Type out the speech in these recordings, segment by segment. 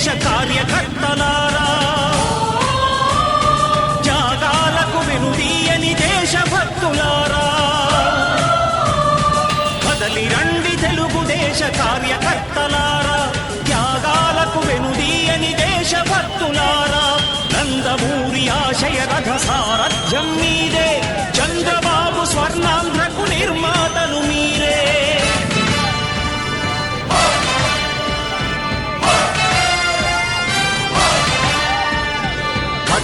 దేశ కార్యకర్తలారా, త్యాగాలకు వెనుదీయని దేశభక్తులారా, కదలి రండి తెలుగుదేశ కార్యకర్తలారా, త్యాగాలకు వెనుదీయని దేశభక్తులారా. నందమూరి ఆశయ రథ సారథ్యం మీదే, చంద్రబాబు స్వర్ణాంధ్రకు నిర్మాతలు మీరే.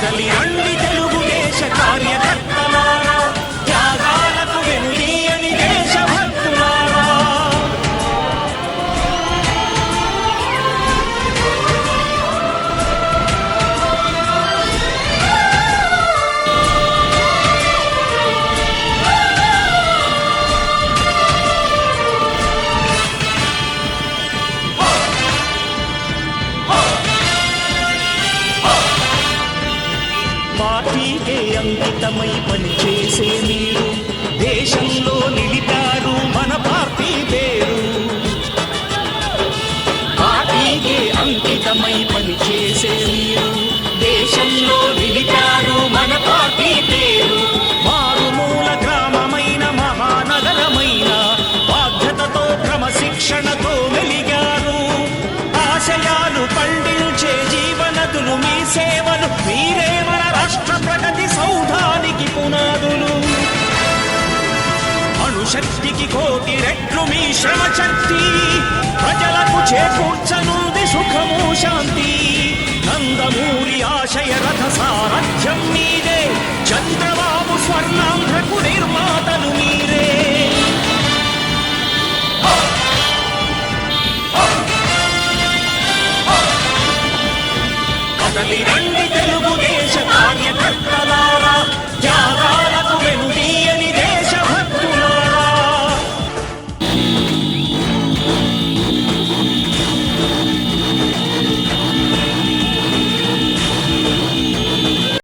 కదలి రండి తెలుగుదేశ కార్యకర్తలారా, త్యాగాలకు వెనుదీయని దేశభక్తులారా. పార్టీకే అంకితమై పనిచేసే మీరు దేశంలో నిలిపారు మన పార్టీ పేరు. పార్టీకే అంకితమై పనిచేసే మీరు దేశంలో నిలిపారు మన పార్టీ పేరు. మారుమూల గ్రామమైన మహానగరమైన బాధ్యతతో క్రమశిక్షణతో మెలిగారు. ఆశయాలు పండించే జీవనదులు మీ సేవలు, మీరే మన రాష్ట్ర ప్రగతి సౌధానికి పునాదులు. అణుశక్తికి కోటి రెట్లు మీ శ్రమ శక్తి, ప్రజలకు చేకూర్చనుంది సుఖము శాంతి. నందమూరి ఆశయ రథ సారథ్యం మీదే, చంద్రబాబు స్వర్ణాంధ్రకు నిర్మాతలు మీరే. కదలి రండి